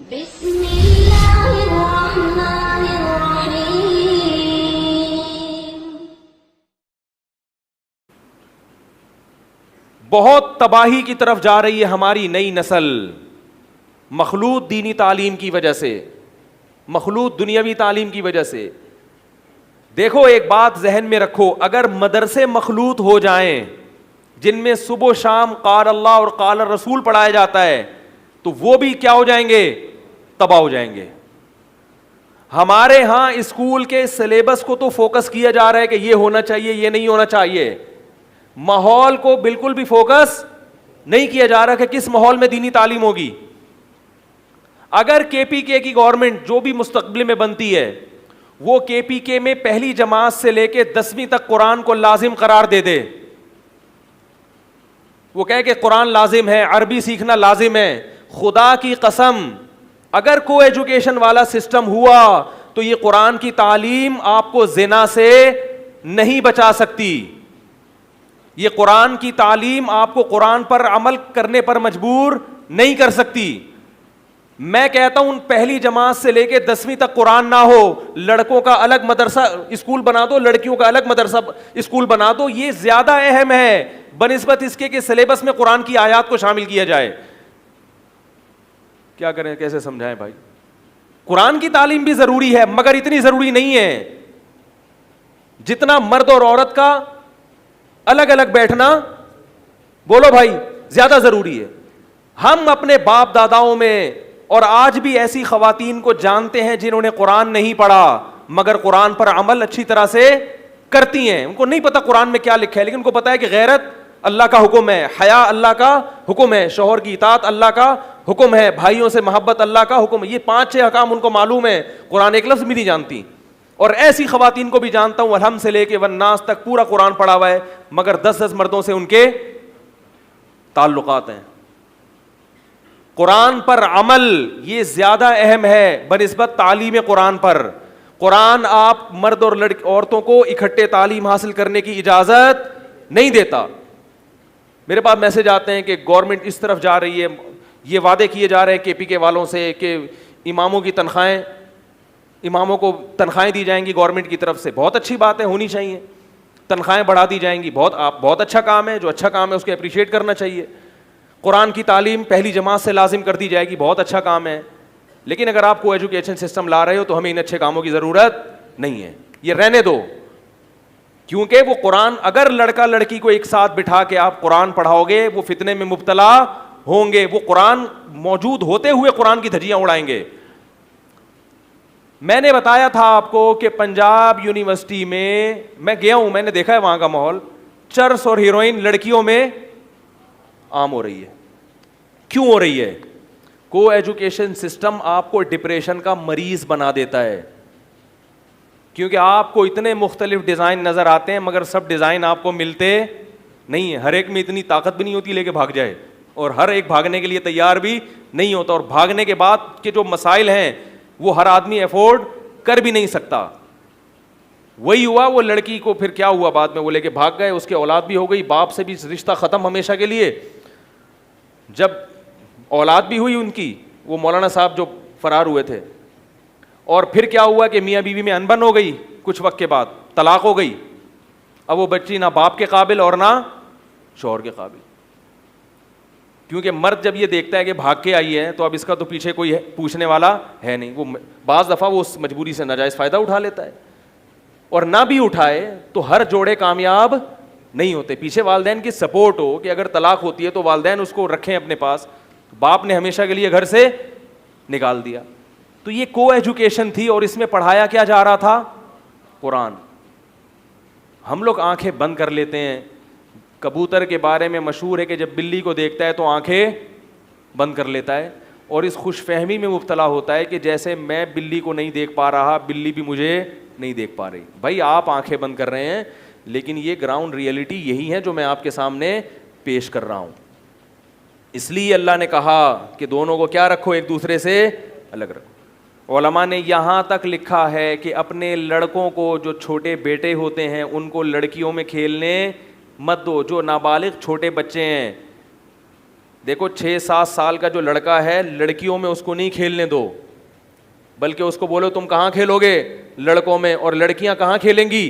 बहुत तबाही की तरफ जा रही है हमारी नई नस्ल, मखलूत दीनी तालीम की वजह से, मखलूत दुनियावी तालीम की वजह से। देखो, एक बात जहन में रखो, अगर मदरसे मखलूत हो जाएं जिनमें सुबह शाम क़ाल अल्लाह और क़ाल रसूल पढ़ाया जाता है, तो वो भी क्या हो जाएंगे? तबाह हो जाएंगे। हमारे यहां स्कूल के सिलेबस को तो फोकस किया जा रहा है कि ये होना चाहिए, ये नहीं होना चाहिए। माहौल को बिल्कुल भी फोकस नहीं किया जा रहा कि किस माहौल में दीनी तालीम होगी। अगर केपीके की गवर्नमेंट जो भी मुस्तकबिल में बनती है, वो केपीके में पहली जमात से लेके 10वीं तक कुरान को लाजिम करार दे दे, वो कहे कि कुरान लाजिम है, अरबी सीखना लाजिम है, खुदा की कसम अगर को एजुकेशन वाला सिस्टम हुआ तो ये कुरान की तालीम आपको जिना से नहीं बचा सकती। ये कुरान की तालीम आपको कुरान पर अमल करने पर मजबूर नहीं कर सकती। मैं कहता हूं पहली जमात से लेके 10वीं तक कुरान ना हो, लड़कों का अलग मदरसा स्कूल बना दो, लड़कियों का अलग मदरसा स्कूल बना दो। ये ज्यादा अहम है बनिस्बत इसके कि सिलेबस में कुरान की आयत को शामिल किया जाए। क्या करें, कैसे समझाएं भाई? कुरान की तालीम भी जरूरी है, मगर इतनी जरूरी नहीं है जितना मर्द और औरत का अलग अलग बैठना, बोलो भाई, ज्यादा जरूरी है। हम अपने बाप दादाओं में और आज भी ऐसी खवातीन को जानते हैं जिन्होंने कुरान नहीं पढ़ा मगर कुरान पर अमल अच्छी तरह से करती हैं। उनको नहीं पता कुरान में क्या लिखा है, लेकिन उनको पता है कि गैरत अल्लाह का हुक्म है, हया अल्लाह का हुक्म है, शौहर की इताअत अल्लाह का हुक्म है, भाइयों से मोहब्बत अल्लाह का हुक्म है। ये 5-6 हकाम उनको मालूम है, कुरान एक लफ्ज भी नहीं जानती। और ऐसी खवातीन को भी जानता हूं, अलहम से लेके वन्नास तक पूरा कुरान पढ़ा हुआ है, मगर 10-10 मर्दों से उनके ताल्लुकात हैं। कुरान पर अमल ये ज्यादा अहम है बनिस्बत तालीम कुरान पर। कुरान आप मर्द और लड़की औरतों को इकट्ठे तालीम हासिल करने की इजाजत नहीं देता। मेरे पास मैसेज आते हैं कि गवर्नमेंट इस तरफ जा रही है, ये वादे किए जा रहे हैं केपीके वालों से कि इमामों की तनख्वाहें, इमामों को तनख्वाहें दी जाएंगी गवर्नमेंट की तरफ से। बहुत अच्छी बात है, होनी चाहिए, तनख्वाहें बढ़ा दी जाएंगी, बहुत अच्छा काम है। जो अच्छा काम है उसको अप्रिशिएट करना चाहिए। कुरान की तालीम पहली जमात से लाजिम कर दी जाएगी, बहुत अच्छा काम है। लेकिन अगर आप को एजुकेशन सिस्टम ला रहे हो तो हमें इन अच्छे कामों की ज़रूरत नहीं है, ये रहने दो। क्योंकि वो कुरान, अगर लड़का लड़की को एक साथ बिठा के आप कुरान पढ़ाओगे, वो फितने में मुब्तला होंगे। वो कुरान मौजूद होते हुए कुरान की धज्जियां उड़ाएंगे। मैंने बताया था आपको कि पंजाब यूनिवर्सिटी में मैं गया हूं, मैंने देखा है वहां का माहौल। चर्स और हीरोइन लड़कियों में आम हो रही है। क्यों हो रही है? को एजुकेशन सिस्टम आपको डिप्रेशन का मरीज बना देता है, क्योंकि आपको इतने मुख्तलिफ डिजाइन नजर आते हैं मगर सब डिजाइन आपको मिलते नहीं है। हर एक में इतनी ताकत भी नहीं होती लेके भाग जाए, और हर एक भागने के लिए तैयार भी नहीं होता, और भागने के बाद के जो मसाइल हैं वो हर आदमी अफोर्ड कर भी नहीं सकता। वही हुआ, वो लड़की को फिर क्या हुआ, बाद में वो लेके भाग गए, उसके औलाद भी हो गई, बाप से भी रिश्ता खत्म हमेशा के लिए। जब औलाद भी हुई उनकी, वो मौलाना साहब जो फरार हुए थे, और फिर क्या हुआ कि मियाँ बीवी में अनबन हो गई, कुछ वक्त के बाद तलाक हो गई। अब वो बच्ची ना बाप के काबिल और ना शौहर के काबिल, क्योंकि मर्द जब ये देखता है कि भाग के आई है तो अब इसका तो पीछे कोई पूछने वाला है नहीं। वो बाज़ दफ़ा वो उस मजबूरी से नाजायज़ फ़ायदा उठा लेता है, और ना भी उठाए तो हर जोड़े कामयाब नहीं होते। पीछे वालदैन की सपोर्ट हो कि अगर तलाक होती है तो वालदैन उसको रखें अपने पास, बाप ने हमेशा के लिए घर से निकाल दिया। तो ये को एजुकेशन थी, और इसमें पढ़ाया क्या जा रहा था? कुरान। हम लोग आंखें बंद कर लेते हैं। कबूतर के बारे में मशहूर है कि जब बिल्ली को देखता है तो आंखें बंद कर लेता है, और इस खुशफहमी में मुब्तला होता है कि जैसे मैं बिल्ली को नहीं देख पा रहा, बिल्ली भी मुझे नहीं देख पा रही। भाई आप आंखें बंद कर रहे हैं, लेकिन ये ग्राउंड रियलिटी यही है जो मैं आपके सामने पेश कर रहा हूं। इसलिए अल्लाह ने कहा कि दोनों को क्या रखो, एक दूसरे से अलग रखो। उलमा ने यहाँ तक लिखा है कि अपने लड़कों को, जो छोटे बेटे होते हैं, उनको लड़कियों में खेलने मत दो। जो नाबालिग छोटे बच्चे हैं देखो 6-7 साल का जो लड़का है, लड़कियों में उसको नहीं खेलने दो, बल्कि उसको बोलो तुम कहाँ खेलोगे, लड़कों में, और लड़कियां कहाँ खेलेंगी,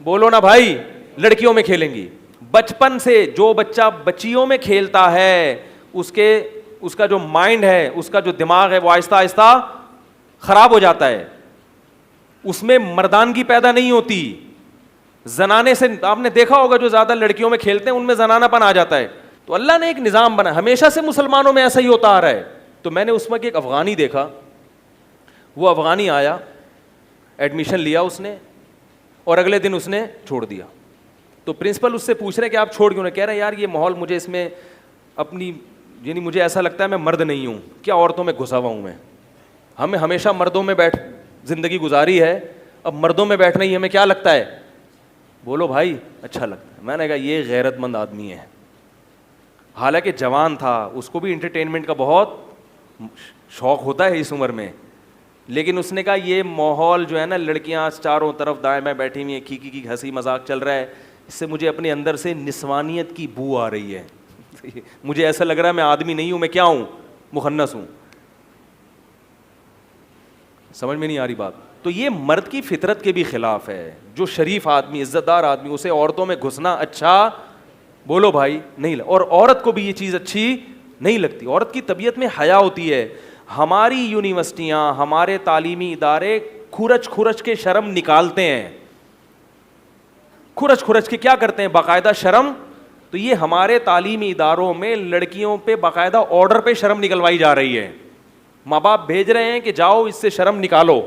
बोलो ना भाई, लड़कियों में खेलेंगी। बचपन से जो बच्चा बच्चियों में खेलता है उसका जो माइंड है, उसका जो दिमाग है, वो आहिस्ता आहिस्ता खराब हो जाता है, उसमें मर्दानगी पैदा नहीं होती। जनाने से आपने देखा होगा जो ज्यादा लड़कियों में खेलते हैं उनमें जनानापन आ जाता है। तो अल्लाह ने एक निजाम बना, हमेशा से मुसलमानों में ऐसा ही होता आ रहा है। तो मैंने उसमें एक अफगानी देखा, वो अफगानी आया, एडमिशन लिया उसने, और अगले दिन उसने छोड़ दिया। तो प्रिंसिपल उससे पूछ रहे कि आप छोड़ क्यों? कह रहे यार ये माहौल मुझे इसमें अपनी, यानी मुझे ऐसा लगता है मैं मर्द नहीं हूँ, क्या औरतों में घुसा हुआ हूँ मैं, हमें हमेशा मर्दों में बैठ जिंदगी गुजारी है, अब मर्दों में बैठना ही हमें क्या लगता है? बोलो भाई अच्छा लगता है। मैंने कहा ये गैरतमंद आदमी है। हालांकि जवान था, उसको भी इंटरटेनमेंट का बहुत शौक होता है इस उम्र में, लेकिन उसने कहा ये माहौल जो है ना, लड़कियां चारों तरफ दाएं बाएं बैठी हुई हैं, खी की हंसी मजाक चल रहा है, इससे मुझे अपने अंदर से निस्वानियत की बू आ रही है। मुझे ऐसा लग रहा है मैं आदमी नहीं हूं, मैं क्या हूं, मुखन्नस हूं। समझ में नहीं आ रही बात? तो ये मर्द की फितरत के भी खिलाफ है। जो शरीफ आदमी, इज्जतदार आदमी, उसे औरतों में घुसना अच्छा, बोलो भाई, नहीं लग। और औरत को भी ये चीज़ अच्छी नहीं लगती। औरत की तबीयत में हया होती है। हमारी यूनिवर्सिटियां, हमारे तालीमी इदारे खुरच खुरच के शर्म निकालते हैं, खुरच खुरच के क्या करते हैं, बाकायदा शर्म। तो ये हमारे तालीमी इदारों में लड़कियों पे बाकायदा ऑर्डर पे शर्म निकलवाई जा रही है। माँ बाप भेज रहे हैं कि जाओ इससे शर्म निकालो।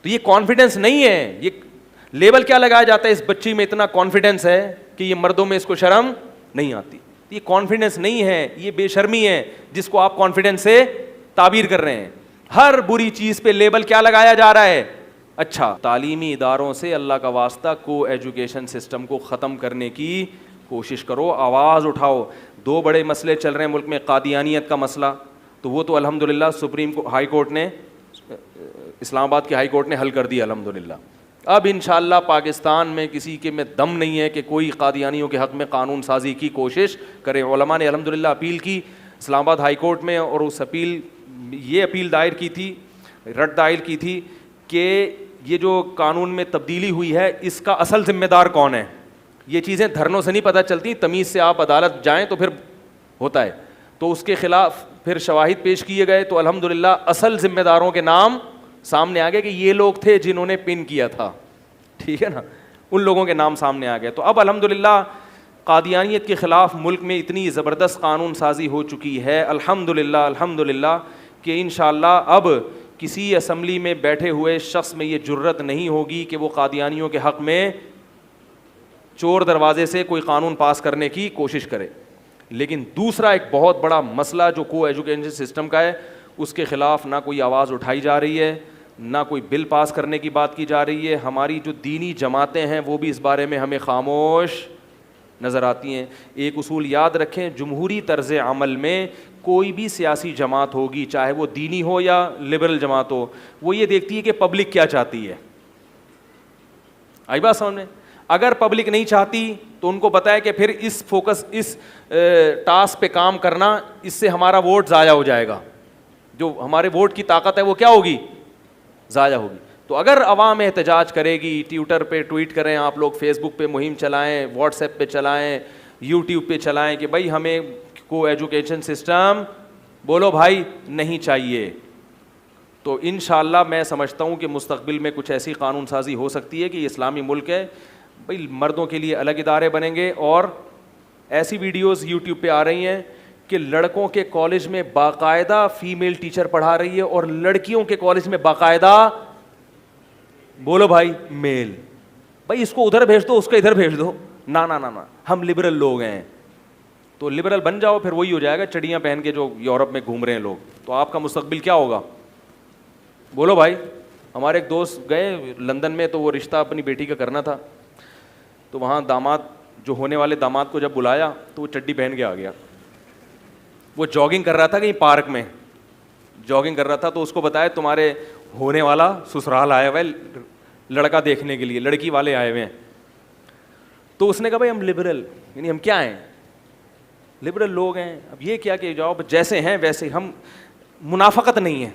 तो ये कॉन्फिडेंस नहीं है, ये लेबल क्या लगाया जाता है, इस बच्ची में इतना कॉन्फिडेंस है कि ये मर्दों में इसको शर्म नहीं आती। ये कॉन्फिडेंस नहीं है, ये बेशर्मी है जिसको आप कॉन्फिडेंस से ताबीर कर रहे हैं। हर बुरी चीज पे लेबल क्या लगाया जा रहा है, अच्छा। तालीमी इदारों से अल्लाह का वास्ता को एजुकेशन सिस्टम को ख़त्म करने की कोशिश करो, आवाज़ उठाओ। दो बड़े मसले चल रहे हैं मुल्क में, कादियानियत का मसला, तो वो तो अल्हम्दुलिल्लाह सुप्रीम हाई कोर्ट ने, इस्लामाबाद की हाई कोर्ट ने हल कर दिया अल्हम्दुलिल्लाह। अब इंशाअल्लाह पाकिस्तान में किसी के में दम नहीं है कि कोई कादियानियों के हक़ में कानून साजी की कोशिश करे। उलमा ने अल्हम्दुलिल्लाह अपील की इस्लामाबाद हाई कोर्ट में, और उस ये अपील दायर की थी, रद्द दायर की थी कि ये जो कानून में तब्दीली हुई है इसका असल जिम्मेदार कौन है। ये चीज़ें धरनों से नहीं पता चलती, तमीज़ से आप अदालत जाएं तो फिर होता है। तो उसके ख़िलाफ़ फिर शवाहिद पेश किए गए, तो अल्हम्दुलिल्लाह असल जिम्मेदारों के नाम सामने आ गए कि ये लोग थे जिन्होंने पिन किया था, ठीक है ना, उन लोगों के नाम सामने आ गए। तो अब अल्हम्दुलिल्लाह कादियानियत के ख़िलाफ़ मुल्क में इतनी ज़बरदस्त कानून साजी हो चुकी है अल्हम्दुलिल्लाह अल्हम्दुलिल्लाह कि इंशाअल्लाह अब किसी असम्बली में बैठे हुए शख्स में ये जुर्रत नहीं होगी कि वो कादियानियों के हक़ में चोर दरवाजे से कोई कानून पास करने की कोशिश करे। लेकिन दूसरा एक बहुत बड़ा मसला जो को एजुकेशन सिस्टम का है, उसके ख़िलाफ़ ना कोई आवाज़ उठाई जा रही है, ना कोई बिल पास करने की बात की जा रही है। हमारी जो दीनी जमातें हैं वो भी इस बारे में हमें खामोश नज़र आती हैं। एक उसूल याद रखें, जमहूरी तर्ज़ अमल में कोई भी सियासी जमात होगी, चाहे वो दीनी हो या लिबरल जमात हो, वो ये देखती है कि पब्लिक क्या चाहती है। आई बात समझ में? अगर पब्लिक नहीं चाहती तो उनको पता है कि फिर इस फोकस, इस टास्क पे काम करना, इससे हमारा वोट ज़ाया हो जाएगा, जो हमारे वोट की ताकत है वो क्या होगी, ज़ाया होगी। तो अगर अवाम एहतजाज करेगी, ट्विटर पे ट्वीट करें आप लोग, फेसबुक पे मुहिम चलाएं, व्हाट्सएप पे चलाएं, यूट्यूब पे चलाएं कि भाई हमें को एजुकेशन सिस्टम, बोलो भाई, नहीं चाहिए, तो इंशाअल्लाह मैं समझता हूँ कि मुस्तक़बिल में कुछ ऐसी कानून साजी हो सकती है कि इस्लामी मुल्क है भाई, मर्दों के लिए अलग इदारे बनेंगे। और ऐसी वीडियोस यूट्यूब पे आ रही हैं कि लड़कों के कॉलेज में बाकायदा फ़ीमेल टीचर पढ़ा रही है और लड़कियों के कॉलेज में बाकायदा, बोलो भाई, मेल। भाई इसको उधर भेज दो, उसको इधर भेज दो, ना ना ना ना, हम लिबरल लोग हैं। तो लिबरल बन जाओ, फिर वही हो जाएगा चड़ियाँ पहन के जो यूरोप में घूम रहे हैं लोग। तो आपका मुस्तक़बिल क्या होगा, बोलो भाई। हमारे एक दोस्त गए लंदन में, तो वो रिश्ता अपनी बेटी का करना था, तो वहाँ दामाद, जो होने वाले दामाद को जब बुलाया तो वो चड्डी पहन के आ गया। वो जॉगिंग कर रहा था कहीं पार्क में, जॉगिंग कर रहा था, तो उसको बताया तुम्हारे होने वाला ससुराल आया हुआ है लड़का देखने के लिए, लड़की वाले आए हुए हैं। तो उसने कहा भाई हम लिबरल, यानी हम क्या हैं, लिबरल लोग हैं, अब ये क्या कि जाओ जैसे हैं वैसे हम, मुनाफकत नहीं है,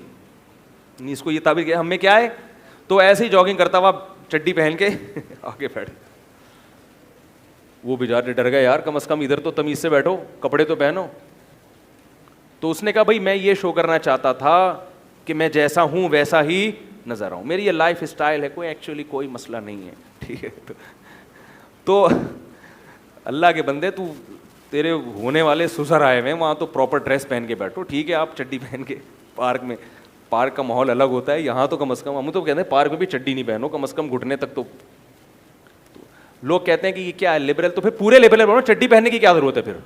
इसको ये ताबीर किया हमें क्या है, तो ऐसे ही जॉगिंग करता हुआ चड्डी पहन के आगे बैठ। वो बेचारे डर गए, यार कम से कम इधर तो तमीज से बैठो, कपड़े तो पहनो। तो उसने कहा भाई मैं ये शो करना चाहता था कि मैं जैसा हूं वैसा ही नजर आऊं, मेरी ये लाइफ स्टाइल है, कोई एक्चुअली कोई मसला नहीं है, ठीक है। तो अल्लाह के बंदे, तू तेरे होने वाले ससुर आए हुए, वहाँ तो प्रॉपर ड्रेस पहन के बैठो, ठीक है, आप चड्डी पहन के पार्क में, पार्क का माहौल अलग होता है, यहाँ तो कम से कम, हम तो कहते हैं पार्क में भी चड्डी नहीं पहनो, कम से कम घुटने तक तो लोग कहते हैं कि ये क्या है लिबरल, तो फिर पूरे लिबरल बनो, चड्डी पहनने की क्या जरूरत है फिर।